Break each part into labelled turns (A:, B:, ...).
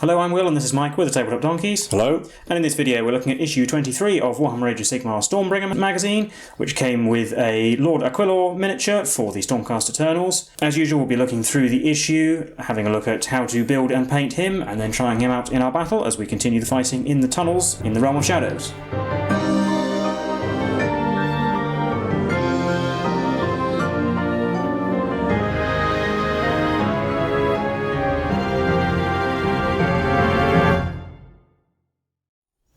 A: Hello, I'm Will and this is Mike with the Tabletop Donkeys.
B: Hello.
A: And in this video we're looking at issue 23 of Warhammer Age of Sigmar Stormbringer magazine, which came with a Lord-Aquilor miniature for the Stormcast Eternals. As usual, we'll be looking through the issue, having a look at how to build and paint him, and then trying him out in our battle as we continue the fighting in the tunnels in the Realm of Shadows.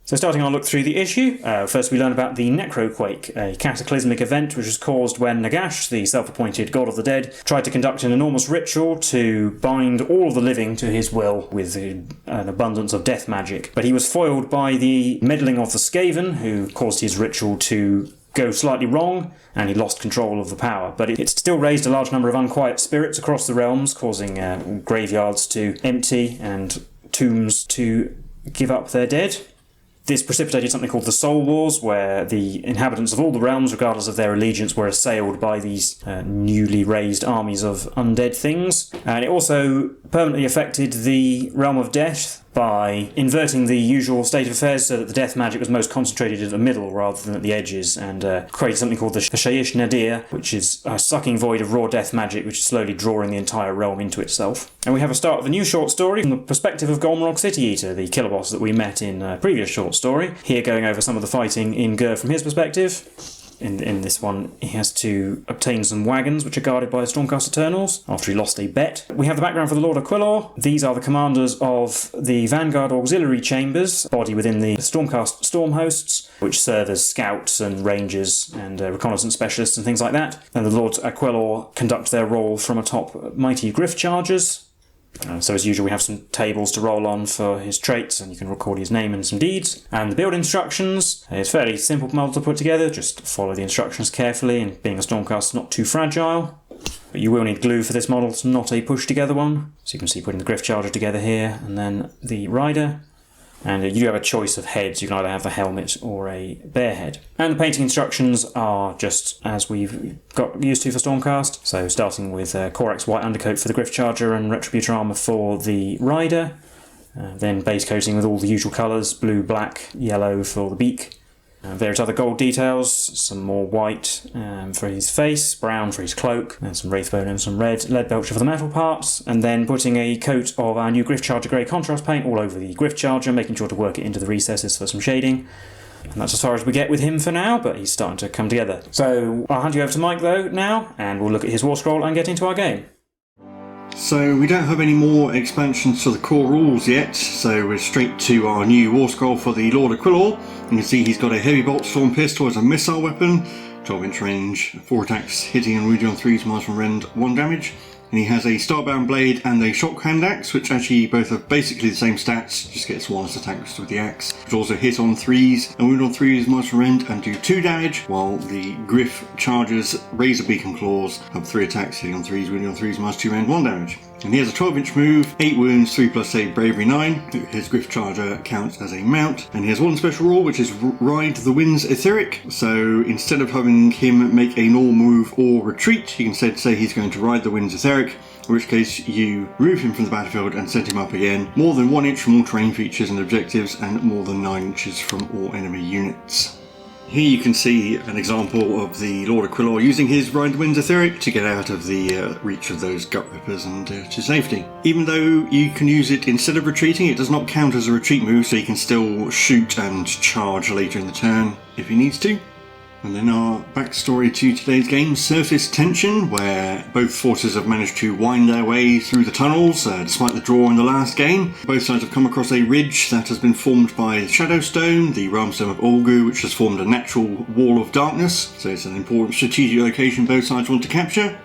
A: So starting our look through the issue, first we learn about the Necroquake, a cataclysmic event which was caused when Nagash, the self-appointed god of the dead, tried to conduct an enormous ritual to bind all of the living to his will with an abundance of death magic. But he was foiled by the meddling of the Skaven, who caused his ritual to go slightly wrong, and he lost control of the power. But it still raised a large number of unquiet spirits across the realms, causing graveyards to empty and tombs to give up their dead. This precipitated something called the Soul Wars, where the inhabitants of all the realms, regardless of their allegiance, were assailed by these newly raised armies of undead things. And it also permanently affected the Realm of Death by inverting the usual state of affairs so that the death magic was most concentrated at the middle rather than at the edges, and created something called the Shaiish Nadir, which is a sucking void of raw death magic which is slowly drawing the entire realm into itself. And we have a start of a new short story from the perspective of Golmrog City Eater, the killer boss that we met in a previous short story. Here going over some of the fighting in Gur from his perspective. In this one, he has to obtain some wagons which are guarded by the Stormcast Eternals after he lost a bet. We have the background for the Lord-Aquilor. These are the commanders of the Vanguard Auxiliary Chambers, body within the Stormcast Storm Hosts, which serve as scouts and rangers and reconnaissance specialists and things like that. And the Lord-Aquilor conduct their role from atop mighty griff chargers. So as usual, we have some tables to roll on for his traits, and you can record his name and some deeds. And the build instructions is fairly simple model to put together, just follow the instructions carefully, and being a Stormcast is not too fragile. But you will need glue for this model, it's not a push together one. So you can see putting the griff charger together here, and then the rider. And you do have a choice of heads. You can either have a helmet or a bear head. And the painting instructions are just as we've got used to for Stormcast. So starting with Corax white undercoat for the Griff Charger and Retributor armour for the rider. Then base coating with all the usual colours, blue, black, yellow for the beak. Various other gold details, some more white for his face, brown for his cloak, and some wraithbone and some red lead belcher for the metal parts, and then putting a coat of our new Griff Charger grey contrast paint all over the Griff Charger, making sure to work it into the recesses for some shading. And that's as far as we get with him for now, but he's starting to come together. So I'll hand you over to Mike though now, and we'll look at his war scroll and get into our game.
B: So we don't have any more expansions to the core rules yet, so we're straight to our new war scroll for the Lord-Aquilor. You can see he's got a heavy bolt storm pistol as a missile weapon, 12-inch range, 4 attacks, hitting and wounding on 3s, minus 1 rend, 1 damage. And he has a starbound blade and a shock hand axe, which actually both have basically the same stats, just gets 1 less attacks with the axe. Which also hit on 3s and wound on 3s, minus 1 rend, and do 2 damage, while the Griff Charger's Razor Beacon Claws have 3 attacks, hitting on 3s, wounding on 3s, minus 2 rend, 1 damage. And he has a 12-inch move, 8 wounds, 3 plus 8, bravery 9. His Griff Charger counts as a mount. And he has one special rule, which is Ride the Wind's Etheric. So instead of having him make a normal move or retreat, you can instead say he's going to Ride the Wind's Etheric, in which case you remove him from the battlefield and send him up again, more than 1 inch from all terrain features and objectives, and more than 9 inches from all enemy units. Here you can see an example of the Lord-Aquilor using his Ride the Wind's Etheric to get out of the reach of those gut rippers and to safety. Even though you can use it instead of retreating, it does not count as a retreat move, so you can still shoot and charge later in the turn if he needs to. And then our backstory to today's game, Surface Tension, where both forces have managed to wind their way through the tunnels, despite the draw in the last game. Both sides have come across a ridge that has been formed by Shadowstone, the realmstone of Ulgu, which has formed a natural wall of darkness, so it's an important strategic location both sides want to capture.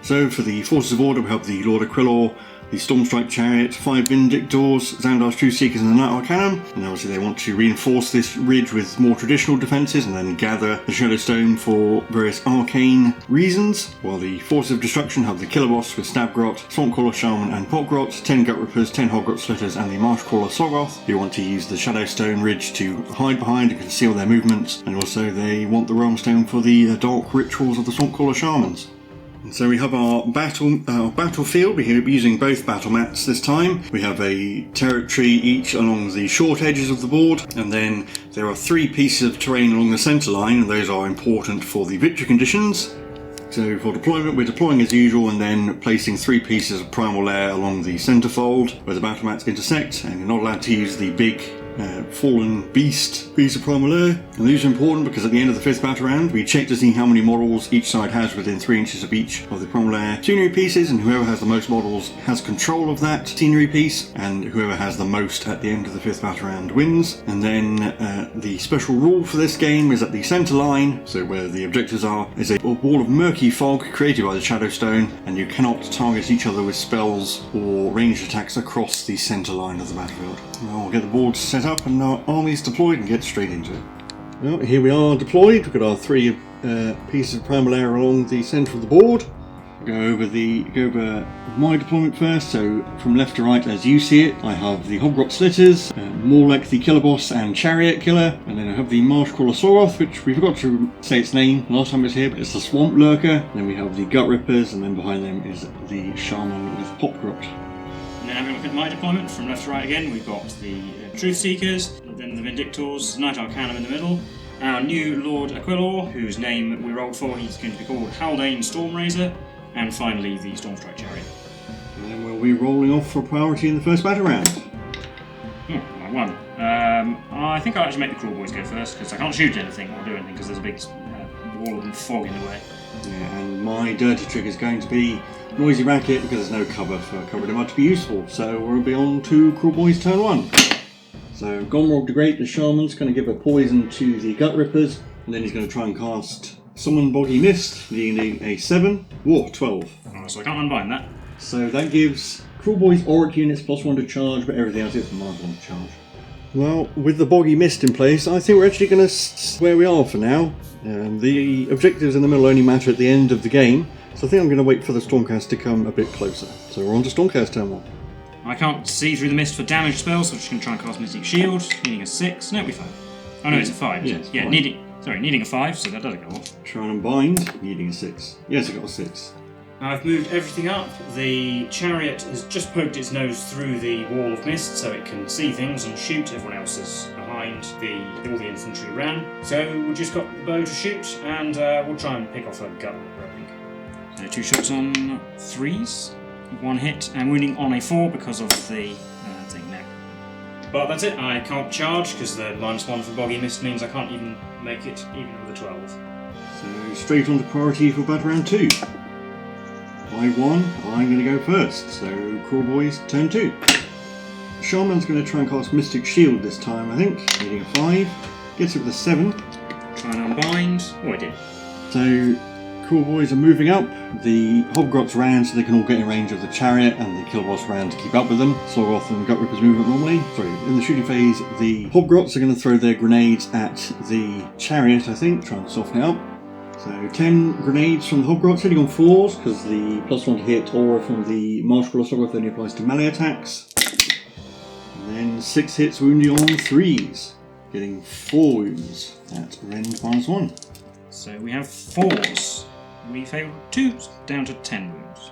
B: So for the Forces of Order, we have the Lord-Aquilor, the Stormstrike Chariot, 5 Vindictors, Xandar's Truth Seekers and the Night Arcanum. And obviously they want to reinforce this ridge with more traditional defences and then gather the Shadowstone for various arcane reasons. While the Forces of Destruction have the Killer Boss with Stabgrot, Swampcrawler Shaman and Potgrot, 10 Gut Rippers, 10 Hoggrot Slitters and the Marshcrawler Soggoth, who want to use the Shadowstone ridge to hide behind and conceal their movements. And also they want the Realmstone for the dark rituals of the Swampcrawler Shamans. And so we have our battlefield. We're using both battle mats this time. We have a territory each along the short edges of the board, and then there are 3 pieces of terrain along the centre line, and those are important for the victory conditions. So for deployment, we're deploying as usual and then placing 3 pieces of primal layer along the centre fold where the battle mats intersect, and you're not allowed to use the big fallen beast piece of primal layer. And these are important because at the end of the 5th battle round we check to see how many models each side has within 3 inches of each of the primal layer scenery pieces, and whoever has the most models has control of that scenery piece, and whoever has the most at the end of the 5th battle round wins. And then the special rule for this game is at the centre line, so where the objectives are, is a wall of murky fog created by the shadowstone, and you cannot target each other with spells or ranged attacks across the centre line of the battlefield. Well, we'll get the board set up and our armies deployed and get straight into it. Well, here we are deployed. We've got our 3 pieces of primal layer along the centre of the board. Go over my deployment first. So from left to right, as you see it, I have the Hobgrot Slitters, Morlek the Killer Boss and Chariot Killer, and then I have the Marshcrawler Soroth, which we forgot to say its name last time it was here, but it's the Swamp Lurker. Then we have the Gut Rippers, and then behind them is the Shaman with Popgrot.
A: And then having a look at my deployment from left to right again, we've got the Truth Seekers, then the Vindictors, Knight Arcanum in the middle, our new Lord-Aquilor, whose name we rolled for, he's going to be called Haldane Stormraiser, and finally the Stormstrike Chariot.
B: And then we'll be rolling off for priority in the first battle round.
A: I won. I think I'll actually make the Cruel Boys go first, because I can't shoot anything or do anything, because there's a big wall of fog in the way.
B: Yeah, and my dirty trick is going to be Noisy Racket, because there's no cover for covering him up to be useful. So we'll be on to Cruel Boys turn 1. So Gomrog the Great, the Shaman's going to give a poison to the Gut Rippers, and then he's going to try and cast Summon Boggy Mist, needing a 7. Whoa, 12.
A: Oh, so I can't unbind that.
B: So that gives Cruel Boys Auric units +1 to charge, but everything else is -1 to charge. Well, with the Boggy Mist in place, I think we're actually going to where we are for now. The objectives in the middle only matter at the end of the game, so I think I'm going to wait for the Stormcast to come a bit closer. So we're on to Stormcast turn 1.
A: I can't see through the mist for damage spells, so I'm just going to try and cast Mystic Shield, needing a 6. No, it'll be fine. Oh no, it's a 5.
B: Yes,
A: yeah,
B: 5.
A: needing a 5, so that doesn't go off.
B: Try and bind, needing a 6. Yes, I got a 6.
A: I've moved everything up. The chariot has just poked its nose through the wall of mist so it can see things and shoot. Everyone else is behind all the infantry ran. So we've just got the bow to shoot, and we'll try and pick off a gut ripper, I think. So 2 shots on 3s, 1 hit, and wounding on a 4 because of the thing neck. But that's it, I can't charge because the -1 for Boggy Mist means I can't even make it even with a 12.
B: So straight on to priority for battle round 2. I won, I'm going to go first, so Cruel Boys turn 2. Shaman's going to try and cast Mystic Shield this time, I think, needing a 5. Gets it with a 7.
A: Try and unbind. Oh, I did.
B: So Cruel Boys are moving up. The Hobgrots ran so they can all get in range of the chariot, and the Killboss ran to keep up with them. Soroth and Gut Rippers move up normally. Sorry, in the shooting phase, the Hobgrots are going to throw their grenades at the chariot, I think, trying to soften it up. So 10 grenades from the Hobgrots, hitting on 4s, because the +1 to hit aura from the Marshcrawler Soroth only applies to melee attacks. And then 6 hits wounding on 3s, getting 4 wounds at rend -1.
A: So we have 4s. We failed 2s, down to 10 wounds.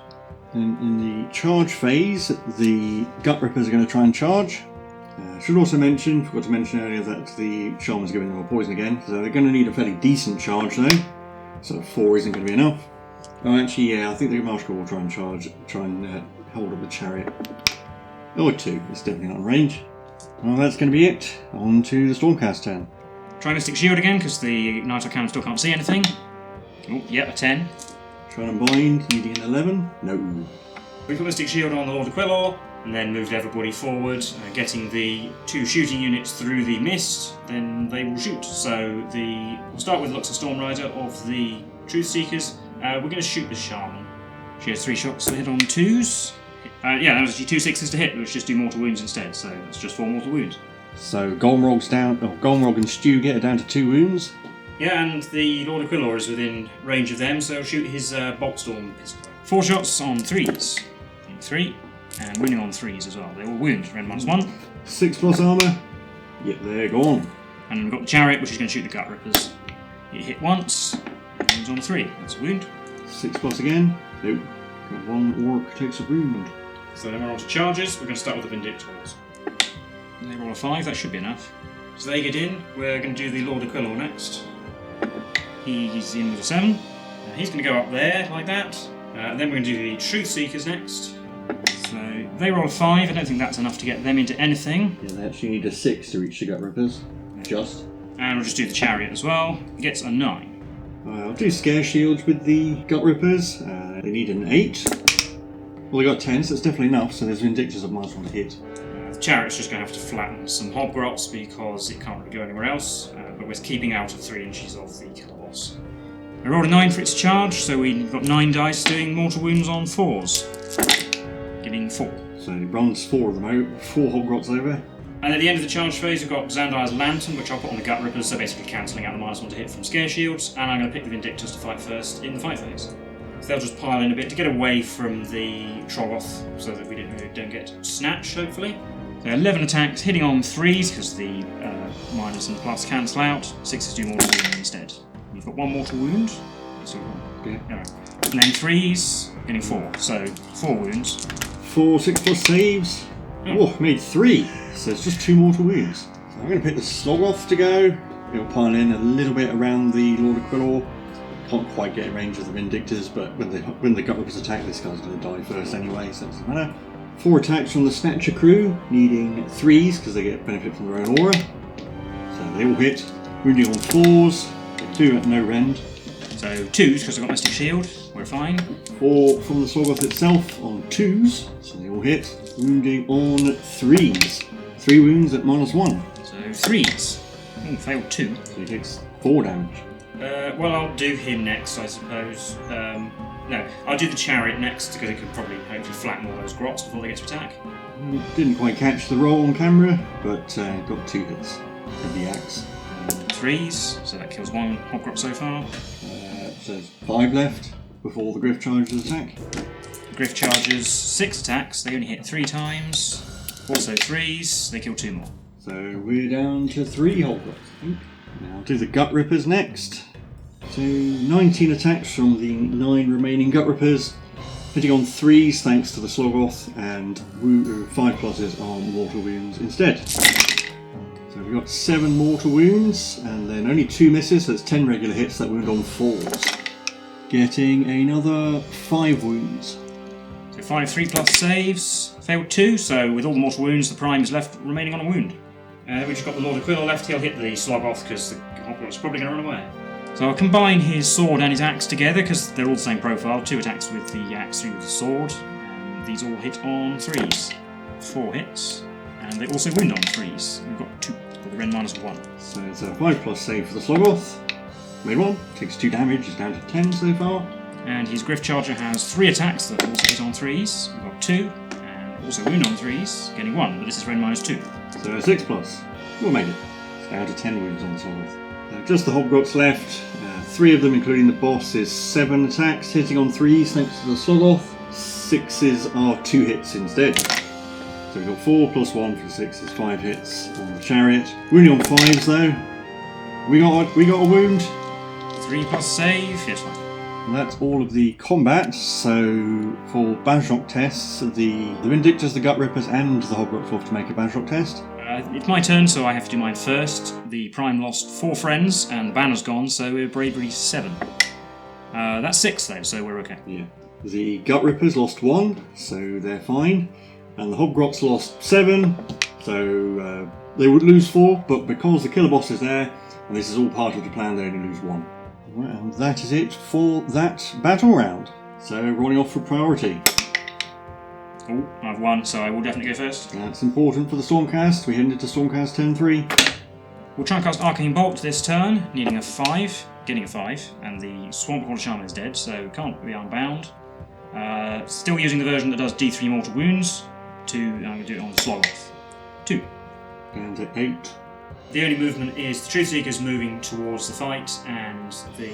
B: And in the charge phase, the Gut Rippers are going to try and charge. Forgot to mention earlier that the Shaman's giving them a poison again, so they're going to need a fairly decent charge though. So 4 isn't going to be enough. Oh, actually, yeah, I think the Marshcrawler will try and hold up the chariot. Oh, a 2. It's definitely not in range. Well, that's going to be it. On to the Stormcast turn.
A: Try Mystic Shield again, because the Knight Arcanum still can't see anything. Oh, yep, a 10.
B: Try and bind, needing an 11. No.
A: We put Mystic Shield on the Lord-Aquilor, and then moved everybody forward, getting the 2 shooting units through the mist, then they will shoot. So we'll start with Luxa Stormrider of the Truth Seekers. We're going to shoot the Shaman. She has 3 shots to hit on 2s. Yeah, that was actually 2 6s to hit, which just do mortal wounds instead, so that's just 4 mortal wounds.
B: So Golmrog and Stew get her down to 2 wounds.
A: Yeah, and the Lord-Aquilor is within range of them, so shoot his Boltstorm pistol. 4 shots on 3s. 3. And wounding on 3s as well. They will wound, rend -1.
B: 6+ armour. Yep, they're gone.
A: And we've got the Chariot, which is going to shoot the Gut Rippers. You hit once, wounds on 3. That's a wound.
B: 6+ again. Nope. Got 1 orc takes a wound.
A: So then we're on to charges. We're going to start with the Vindictors. They roll a 5, that should be enough. So they get in. We're going to do the Lord-Aquilor next. He's in with a 7. He's going to go up there like that. Then we're going to do the Truth Seekers next. So they roll a 5. I don't think that's enough to get them into anything.
B: Yeah, they actually need a 6 to reach the Gut Rippers. Just.
A: And we'll just do the Chariot as well. Gets a 9.
B: I'll do Scare Shields with the Gut Rippers. They need an 8. Well, they got 10, so it's definitely enough. So there's Vindictors of -1 to hit.
A: The Chariot's just going to have to flatten some Hobgrots because it can't really go anywhere else. But we're keeping out of 3 inches of the killer boss. We rolled a 9 for its charge, so we've got 9 dice doing mortal wounds on 4s. Giving 4.
B: So it runs 4 of them out, 4 Hobgrots over.
A: And at the end of the charge phase, we've got Xandar's Lantern, which I'll put on the Gut Rippers, so basically cancelling out the -1 to hit from Scare Shields. And I'm going to pick the Vindictors to fight first in the fight phase. So they'll just pile in a bit to get away from the Trolloth, so that we don't get snatched, hopefully. So 11 attacks, hitting on 3s, because the minus and plus cancel out. 6s do mortal wound instead. You've got 1 mortal wound.
B: Yeah.
A: Alright. And then 3s, getting 4. So 4 wounds.
B: 4 6+ saves. Oh, made 3. So it's just 2 mortal wounds. So I'm going to pick the Slogoth to go. It'll pile in a little bit around the Lord-Aquilor. Can't quite get in range of the Vindictors, but when the Gut Rippers attack, this guy's going to die first anyway, so it doesn't matter. 4 attacks from the Snatcher crew, needing 3s because they get benefit from their own aura. So they all hit. Wounding on 4s. 2 at no rend.
A: So 2s because I've got Mystic Shield. We're fine.
B: 4 from the Slogoth itself on 2s. So they all hit. Wounding on 3s. 3 wounds at -1.
A: So 3s. Oh, failed 2.
B: So he takes 4 damage.
A: Well, I'll do him next, I suppose. No, I'll do the Chariot next because it can probably hopefully flatten all those grots before they get to attack.
B: Didn't quite catch the roll on camera, but got 2 hits with the axe.
A: 3s, so that kills 1 Hobgrot so far.
B: So there's 5 left before the Griff Chargers attack.
A: Griff charges 6 attacks, they only hit 3 times. Also 3s, they kill 2 more.
B: So we're down to 3 Hobgrots, I think. Now I'll do the Gut Rippers next. So 19 attacks from the 9 remaining Gut Rippers, hitting on 3s thanks to the Slogoth, and 5 pluses on mortal wounds instead. So we've got 7 mortal wounds, and then only 2 misses, so it's 10 regular hits that wound on 4s. Getting another 5 wounds.
A: So 5 3+ saves, failed 2, so with all the mortal wounds, the Prime is left remaining on a wound. We've just got the Lord-Aquilor left, he'll hit the Slogoth because the Hobgrot's probably going to run away. So I'll combine his sword and his axe together because they're all the same profile. 2 attacks with the axe, 3 with the sword. And these all hit on 3s. 4 hits. And they also wound on 3s. We've got 2 with the Ren -1.
B: So it's a 5+ save for the Slogoth. Made 1, takes 2 damage, is down to 10 so far.
A: And his Griff Charger has 3 attacks that also hit on 3s. We've got 2. And also wound on 3s, getting 1, but this is Ren -2.
B: So a 6+. We'll make it. It's down to 10 wounds on the Slogoth. Just the Hobgrots left. 3 of them, including the boss, is 7 attacks, hitting on 3s thanks to the Slogoth. 6s are 2 hits instead. So we've got 4 + 1 for 6 is 5 hits on the Chariot. Wounding on 5s though. We got a wound.
A: 3+ save, yes, fine.
B: And that's all of the combat. So for Bajok tests, the Vindictors, the Gut Rippers, and the Hobgrots will have to make a Bajok test.
A: It's my turn, so I have to do mine first. The Prime lost 4 friends, and the banner's gone, so we're Bravery 7. That's 6 though, so we're okay.
B: Yeah. The Gut Rippers lost 1, so they're fine. And the Hobgrots lost 7, so they would lose 4, but because the killer boss is there, and this is all part of the plan, they only lose 1. Right, and that is it for that battle round. So rolling off for priority.
A: Oh, I've won, so I will definitely go first.
B: That's important for the Stormcast. We head into Stormcast turn 3.
A: We'll try and cast Arcane Bolt this turn, needing a 5, getting a 5, and the Swampcore Shaman is dead, so can't be unbound. Still using the version that does D3 mortal wounds. I'm going to do it on the Slogoth. 2.
B: And at 8.
A: The only movement is the Truth Seekers moving towards the fight, and the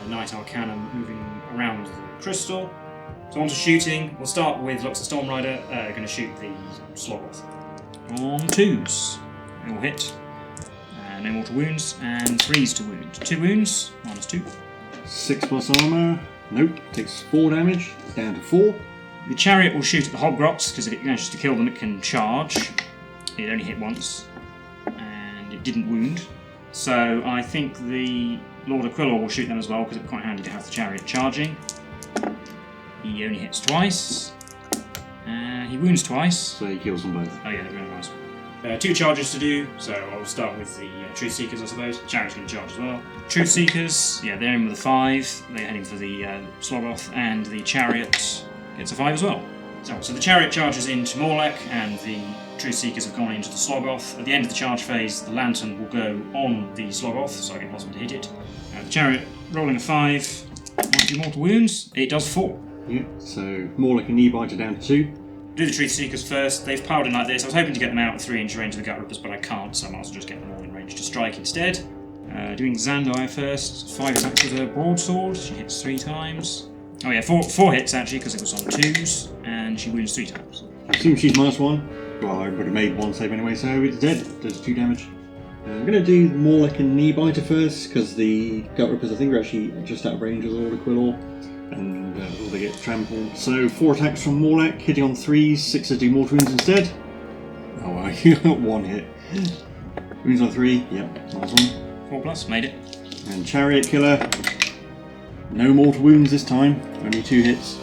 A: Knight Arcanum moving around the crystal. So on to shooting. We'll start with Lux the Stormrider, going to shoot the Slogoth. On 2s. They will hit. No mortal wounds, and 3s to wound. 2 wounds, -2.
B: 6+ armour, Nope, takes 4 damage, it's down to 4.
A: The chariot will shoot at the hobgrots, because if it manages to kill them, it can charge. It only hit once, and it didn't wound. So I think the Lord-Aquilor will shoot them as well, because it'd be quite handy to have the chariot charging. He only hits twice. He wounds twice.
B: So he kills them both.
A: Oh yeah, very nice. 2 charges to do, so I'll start with the Truth Seekers, I suppose. The chariot's going to charge as well. Truth Seekers, yeah, they're in with a 5. They're heading for the Slogoth, and the chariot gets a 5 as well. So the chariot charges into Morlek, and the Truth Seekers have gone into the Slogoth. At the end of the charge phase, the lantern will go on the Slogoth, so I get possible to hit it. The chariot rolling a 5. 1 mortal wounds. It does 4.
B: Yeah, so Morlek and Kneebiter down to 2.
A: Do the Truth Seekers first. They've piled in like this. I was hoping to get them out at 3-inch range of the Gut Rippers, but I can't, so I might as well just get them all in range to strike instead. Doing Zandaya first. 5 attacks with her broadsword. She hits 3 times. Oh yeah, 4 hits actually, because it was on 2s, and she wounds 3 times.
B: I assume she's -1. Well, I would have made 1 save anyway, so it's dead. Does 2 damage. I'm going to do Morlek and Kneebiter first, because the Gut Rippers I think are actually just out of range of the Lord-Aquilor. And they get trampled. So 4 attacks from Morlek, hitting on 3s, 6s do mortal wounds instead. Oh well, you got 1 hit. Wounds on 3, yep, nice one.
A: 4+, made it.
B: And Chariot Killer, no mortal wounds this time, only 2 hits.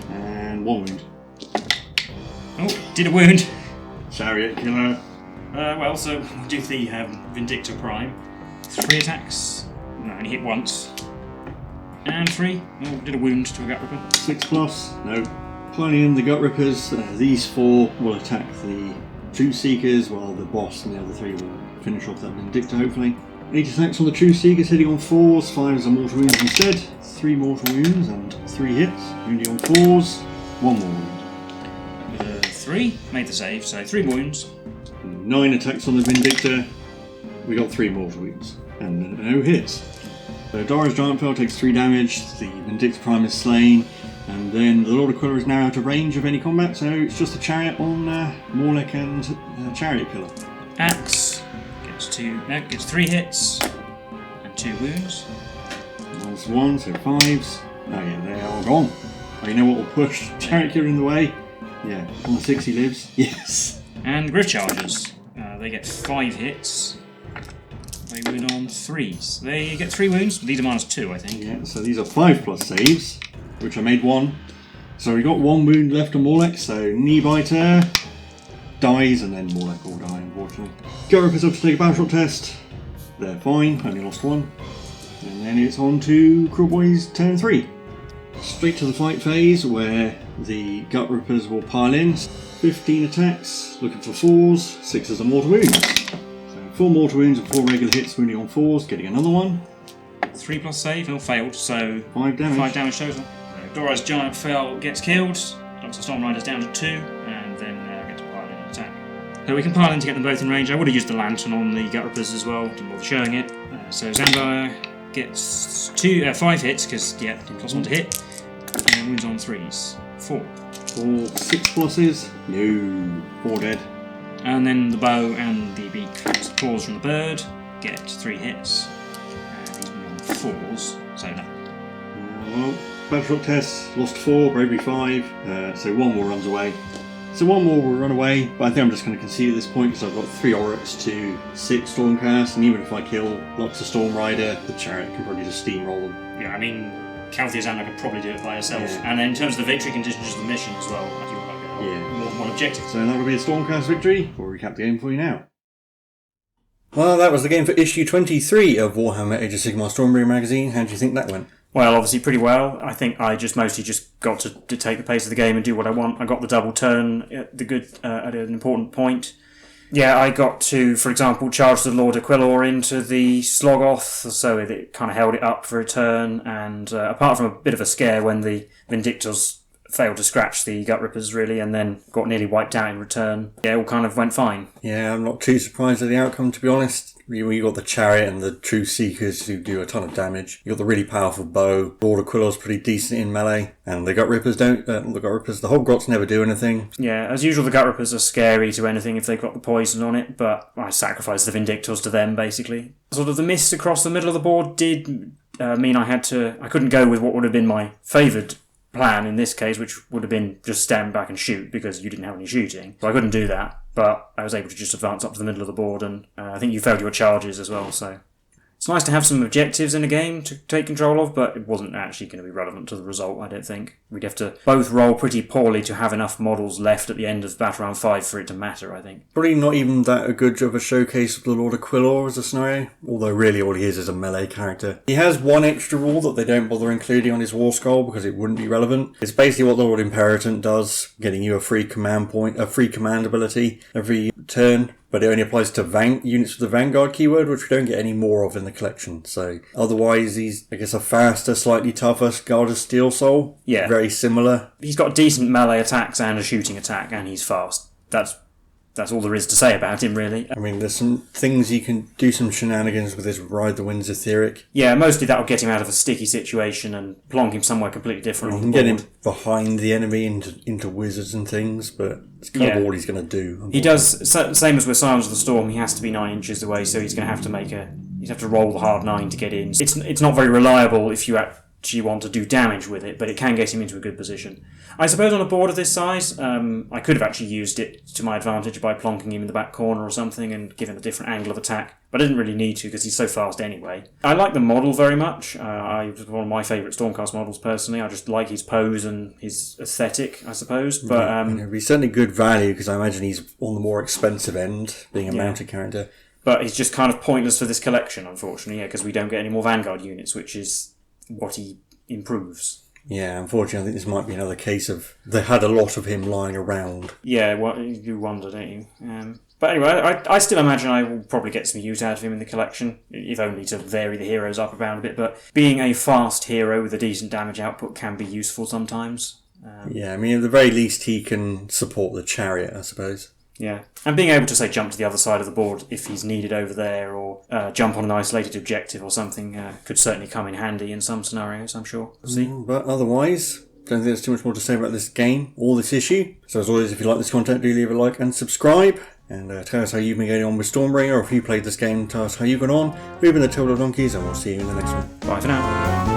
B: And 1 wound.
A: Oh, did a wound.
B: Chariot Killer.
A: Well, so we'll do the Vindictor Prime. 3 attacks. No, only hit once. And 3. Oh, did a wound to a Gut Ripper.
B: 6+, no. Piling in the Gut Rippers, these 4 will attack the Truth Seekers, while the boss and the other 3 will finish off that Vindictor hopefully. 8 attacks on the Truth Seekers, hitting on 4s, 5s are mortal wounds instead. 3 mortal wounds and 3 hits. Wounding on 4s, 1 more wound.
A: With a 3, made the save, so 3 wounds.
B: 9 attacks on the Vindictor, we got 3 mortal wounds. And no hits. So Dora's Giantfell takes 3 damage, the Vindictor Prime is slain, and then the Lord-Aquilor is now out of range of any combat, so it's just a chariot on Morlek and Chariot Killer.
A: Axe gets 3 hits and 2 wounds.
B: Minus 1, so 5s. Oh yeah, they are gone. Oh, you know what will push Chariot Killer in the way? Yeah, on the 6 he lives. Yes.
A: And Griff Chargers. They get 5 hits. They wound on 3s. They get 3 wounds, but these are -2, I think.
B: Yeah, so these are 5+ saves, which I made 1. So we got 1 wound left on Morlek, so Kneebiter dies, and then Morlek will die, unfortunately. Gut Rippers have to take a battle shot test. They're fine, only lost 1. And then it's on to Krulboy's turn 3. Straight to the fight phase, where the Gut Rippers will pile in. 15 attacks, looking for 4s, 6s are mortal wounds. 4 mortal wounds and 4 regular hits, wounding on 4s, getting another one.
A: 3+ save, all failed, so
B: 5 damage.
A: 5 damage total. Dora's Giantfell gets killed, knocks the Stormriders down to 2, and then gets to pile in and attack. So we can pile in to get them both in range. I would have used the lantern on the Gut Rippers as well, didn't bother showing it. So Zandaya gets 5 hits, because, yeah, didn't +1 to hit, and wounds on 3s. 4.
B: 4 6+s, no, 4 dead.
A: And then the bow and the beak claws from the bird get 3 hits. These will be on 4s, so no.
B: Well, battle shot test, lost 4, bravery 5, so 1 more runs away. So 1 more will run away, but I think I'm just going to concede at this point because I've got 3 Oryx to 6 Stormcast, and even if I kill Lux the Storm Rider, the chariot can probably just steamroll them.
A: Yeah, I mean, Calthea Zanda could probably do it by herself.
B: Yeah.
A: And in terms of the victory conditions of the mission as well, I do like more than 1 objective.
B: So that will be a Stormcast victory. We'll recap the game for you now. Well, that was the game for issue 23 of Warhammer Age of Sigmar Stormbringer magazine. How do you think that went?
A: Well, obviously pretty well. I think I mostly got to dictate the pace of the game and do what I want. I got the double turn at at an important point. Yeah, I got to, for example, charge the Lord-Aquilor into the Slogoth, so it kind of held it up for a turn, and apart from a bit of a scare when the Vindictors failed to scratch the Gut Rippers, really, and then got nearly wiped out in return, yeah, it all kind of went fine.
B: Yeah, I'm not too surprised at the outcome, to be honest. You got the Chariot and the Truth Seekers who do a ton of damage. You got the really powerful bow. Lord-Aquilor's pretty decent in melee, and the Gut Rippers don't. The Hobgrots never do anything.
A: Yeah, as usual, the Gut Rippers are scary to anything if they've got the poison on it, but I sacrificed the Vindictors to them, basically. Sort of the mist across the middle of the board did mean I couldn't go with what would have been my favoured plan in this case, which would have been just stand back and shoot because you didn't have any shooting. So I couldn't do that, but I was able to just advance up to the middle of the board, and I think you failed your charges as well, so... It's nice to have some objectives in a game to take control of, but it wasn't actually going to be relevant to the result, I don't think. We'd have to both roll pretty poorly to have enough models left at the end of Battle Round 5 for it to matter, I think.
B: Probably not even that good of a showcase of the Lord-Aquilor as a scenario, although really all he is a melee character. He has one extra rule that they don't bother including on his war scroll because it wouldn't be relevant. It's basically what the Lord Imperatant does, getting you a free command ability every turn. But it only applies to units with the Vanguard keyword, which we don't get any more of in the collection. So otherwise, he's, I guess, a faster, slightly tougher Guard of Steel Soul.
A: Yeah.
B: Very similar.
A: He's got decent melee attacks and a shooting attack, and he's fast. That's all there is to say about him, really.
B: I mean, there's some things you can do some shenanigans with this Ride the Winds Etheric.
A: Yeah, mostly that'll get him out of a sticky situation and plonk him somewhere completely different.
B: You can get him behind the enemy into wizards and things, but it's kind of all he's going to do.
A: He does, same as with Silence of the Storm, he has to be 9 inches away, so he's going to have to he'd have to roll the hard 9 to get in. It's not very reliable if you actually want to do damage with it, but it can get him into a good position. I suppose on a board of this size, I could have actually used it to my advantage by plonking him in the back corner or something and giving a different angle of attack, but I didn't really need to because he's so fast anyway. I like the model very much. It's one of my favourite Stormcast models personally. I just like his pose and his aesthetic, I suppose. But
B: he's certainly good value because I imagine he's on the more expensive end, being a mounted character.
A: But he's just kind of pointless for this collection, unfortunately, because we don't get any more Vanguard units, which is what he improves.
B: Yeah, unfortunately, I think this might be another case of they had a lot of him lying around.
A: Yeah, well, you wonder, don't you? But anyway, I still imagine I will probably get some use out of him in the collection, if only to vary the heroes up around a bit. But being a fast hero with a decent damage output can be useful sometimes.
B: Yeah, I mean, at the very least, he can support the chariot, I suppose.
A: Yeah, and being able to, say, jump to the other side of the board if he's needed over there, or jump on an isolated objective or something, could certainly come in handy in some scenarios, I'm sure. We'll see.
B: But otherwise, don't think there's too much more to say about this game or this issue. So as always, if you like this content, do leave a like and subscribe. And tell us how you've been getting on with Stormbringer, or if you played this game, tell us how you've gone on. We've been the Tabletop Donkeys, and we'll see you in the next one.
A: Bye for now.